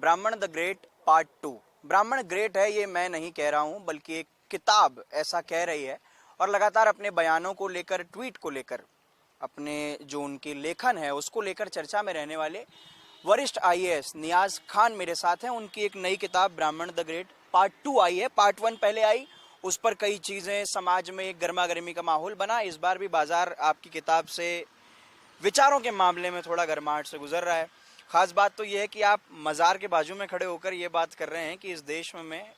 ब्राह्मण the great part 2। ब्राह्मण great है ये मैं नहीं कह रहा हूँ, बल्कि एक किताब ऐसा कह रही है और लगातार अपने बयानों को लेकर, ट्वीट को लेकर, अपने जो उनकी लेखन है उसको लेकर चर्चा में रहने वाले वरिष्ठ आईएएस नियाज खान मेरे साथ हैं। उनकी एक नई किताब ब्राह्मण द ग्रेट पार्ट 2 आई है। पार्ट 1 पहले आई, उस पर कई चीज़ें, समाज में एक गर्मा गर्मी का माहौल बना। इस बार भी बाजार आपकी किताब से विचारों के मामले में थोड़ा गर्माहट से गुजर रहा है। खास बात तो यह है कि आप मज़ार के बाजू में खड़े होकर ये बात कर रहे हैं कि इस देश में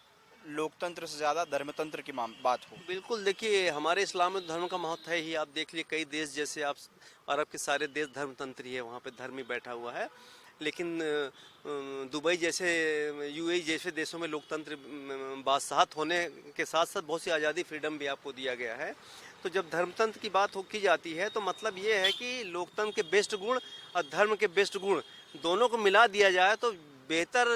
लोकतंत्र से ज़्यादा धर्मतंत्र की बात हो। बिल्कुल, देखिए हमारे इस्लाम में धर्म का महत्व है ही। आप देख लिए कई देश, जैसे आप अरब के सारे देश धर्मतंत्र ही है, वहाँ पे धर्म ही बैठा हुआ है। लेकिन दुबई जैसे, यूएई जैसे देशों में लोकतंत्र बादशाहत होने के साथ साथ बहुत सी आज़ादी, फ्रीडम भी आपको दिया गया है। तो जब धर्मतंत्र की बात की जाती है तो मतलब ये है कि लोकतंत्र के बेस्ट गुण और धर्म के बेस्ट गुण दोनों को मिला दिया जाए तो बेहतर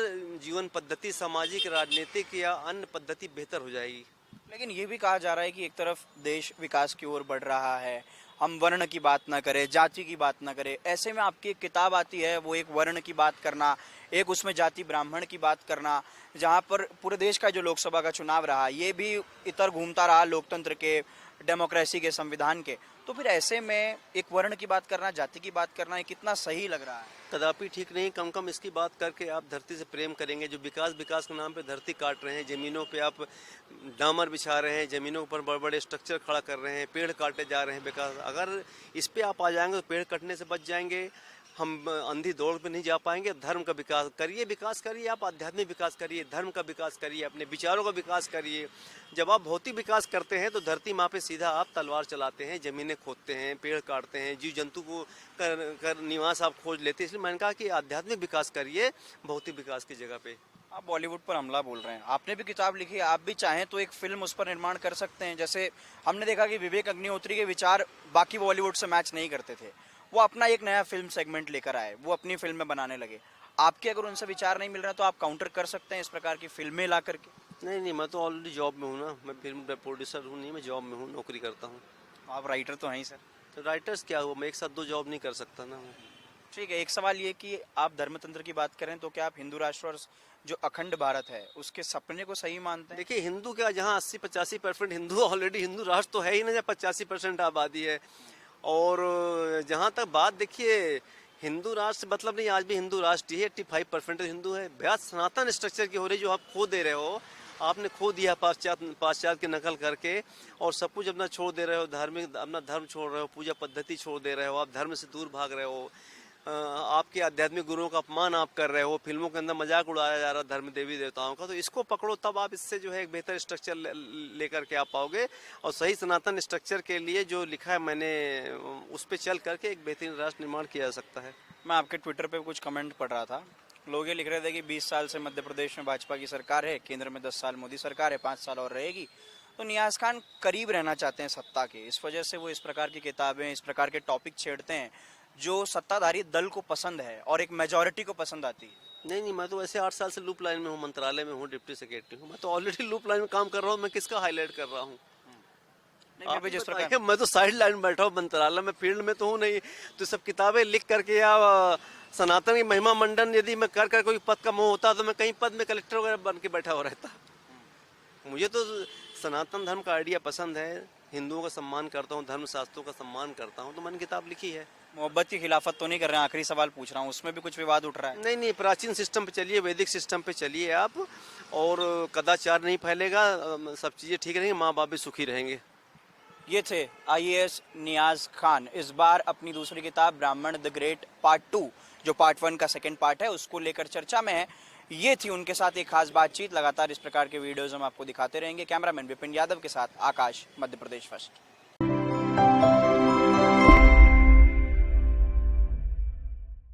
जीवन पद्धति, सामाजिक, राजनीतिक या अन्य पद्धति बेहतर हो जाएगी। लेकिन ये भी कहा जा रहा है कि एक तरफ देश विकास की ओर बढ़ रहा है, हम वर्ण की बात ना करें, जाति की बात ना करें। ऐसे में आपकी एक किताब आती है, वो एक वर्ण की बात करना, एक उसमें जाति ब्राह्मण की बात करना, जहाँ पर पूरे देश का जो लोकसभा का चुनाव रहा ये भी इतर घूमता रहा लोकतंत्र के, डेमोक्रेसी के, संविधान के। तो फिर ऐसे में एक वर्ण की बात करना, जाति की बात करना, ये कितना सही लग रहा है? कदापि ठीक नहीं। कम कम इसकी बात करके आप धरती से प्रेम करेंगे। जो विकास के नाम पे धरती काट रहे हैं, ज़मीनों पे आप डामर बिछा रहे हैं, ज़मीनों पर बड़े बड़े स्ट्रक्चर खड़ा कर रहे हैं, पेड़ काटे जा रहे हैं विकास। अगर इस पे आप आ जाएंगे तो पेड़ कटने से बच जाएंगे, हम अंधी दौड़ पे नहीं जा पाएंगे। धर्म का विकास करिए, आप आध्यात्मिक विकास करिए, धर्म का विकास करिए, अपने विचारों का विकास करिए। जब आप भौतिक विकास करते हैं तो धरती माँ पे सीधा आप तलवार चलाते हैं, ज़मीनें खोदते हैं, पेड़ काटते हैं, जीव जंतु को कर निवास आप खोज लेते हैं। इसलिए मैंने कहा कि आध्यात्मिक विकास करिए भौतिक विकास की जगह पे। आप बॉलीवुड पर हमला बोल रहे हैं, आपने भी किताब लिखी है, आप भी चाहें तो एक फिल्म उस पर निर्माण कर सकते हैं। जैसे हमने देखा कि विवेक अग्निहोत्री के विचार बाकी बॉलीवुड से मैच नहीं करते थे, वो अपना एक नया फिल्म सेगमेंट लेकर आए, वो अपनी फिल्म में बनाने लगे। आपके अगर उनसे विचार नहीं मिल रहा तो आप काउंटर कर सकते हैं इस प्रकार की फिल्में ला करके। नहीं, मैं तो ऑलरेडी जॉब में हूँ ना, मैं फिल्म प्रोड्यूसर हूँ नहीं, मैं जॉब में हूँ, नौकरी करता हूँ। आप राइटर तो हैं ही सर। तो राइटर्स क्या हुआ, मैं एक साथ दो जॉब नहीं कर सकता ना। ठीक है, एक सवाल ये कि आप धर्मतंत्र की बात करें तो क्या आप हिंदू राष्ट्र और जो अखंड भारत है उसके सपने को सही मानते हैं? देखिए, हिंदू क्या, जहाँ 80-85% हिंदू, ऑलरेडी हिंदू राष्ट्र तो है ही ना, जहाँ 85% आबादी है। और जहाँ तक बात, देखिए हिंदू राष्ट्र मतलब नहीं, आज भी हिंदू राष्ट्र ही है, 85% हिंदू है। ब्याज सनातन स्ट्रक्चर की हो रही, जो आप खो दे रहे हो, आपने खो दिया पाश्चात्य की नकल करके, और सब कुछ अपना छोड़ दे रहे हो, धार्मिक अपना धर्म छोड़ रहे हो, पूजा पद्धति छोड़ दे रहे हो, आप धर्म से दूर भाग रहे हो, आपके आध्यात्मिक गुरुओं का अपमान आप कर रहे हो, फिल्मों के अंदर मजाक उड़ाया जा रहा है धर्म देवी देवताओं का। तो इसको पकड़ो, तब आप इससे जो है एक बेहतर स्ट्रक्चर लेकर के आ पाओगे। और सही सनातन स्ट्रक्चर के लिए जो लिखा है मैंने, उस पर चल करके एक बेहतरीन राष्ट्र निर्माण किया जा सकता है। मैं आपके ट्विटर पे कुछ कमेंट पढ़ रहा था, लोग ये लिख रहे थे कि 20 साल से मध्य प्रदेश में भाजपा की सरकार है, केंद्र में 10 साल मोदी सरकार है, 5 साल और रहेगी। तो नियाज खान करीब रहना चाहते हैं सत्ता के, इस वजह से वो इस प्रकार की किताबें, इस प्रकार के टॉपिक छेड़ते हैं जो सत्ताधारी दल को पसंद है और एक मेजॉरिटी को पसंद आती है। नहीं, मैं तो वैसे 8 साल से लूप लाइन में हूँ, मंत्रालय में हूँ, डिप्टी सेक्रेटरी हूँ। मैं तो ऑलरेडी लूप लाइन में काम कर रहा हूँ, मैं किसका हाईलाइट कर रहा हूँ? जिस प्रकार मैं तो साइड लाइन में बैठा हूँ मंत्रालय में, फील्ड में तो हूँ नहीं। तो सब किताबें लिख करके या सनातन की महिमा मंडन यदि मैं कर कोई पद का मोह होता तो मैं कहीं पद में कलेक्टर वगैरह बन के बैठा हो रहता। मुझे तो सनातन धर्म का आइडिया पसंद है, हिंदुओं का सम्मान करता हूँ, धर्म शास्त्रों का सम्मान करता हूँ, तो मैंने किताब लिखी है। मोहब्बत की खिलाफत तो नहीं कर रहे हैं? आखिरी सवाल पूछ रहा हूँ, उसमें भी कुछ विवाद उठ रहा है? नहीं, प्राचीन सिस्टम पे चलिए, वैदिक सिस्टम पे चलिए आप, और कदाचार नहीं फैलेगा, सब चीज़ें ठीक रहेंगी, माँ बाप भी सुखी रहेंगे। ये थे आईएएस नियाज खान। इस बार अपनी दूसरी किताब ब्राह्मण द ग्रेट पार्ट 2, जो पार्ट 1 का सेकंड पार्ट है, उसको लेकर चर्चा में है। ये थी उनके साथ एक खास बातचीत। लगातार इस प्रकार के वीडियोज हम आपको दिखाते रहेंगे। कैमरामैन विपिन यादव के साथ आकाश, मध्य प्रदेश फर्स्ट।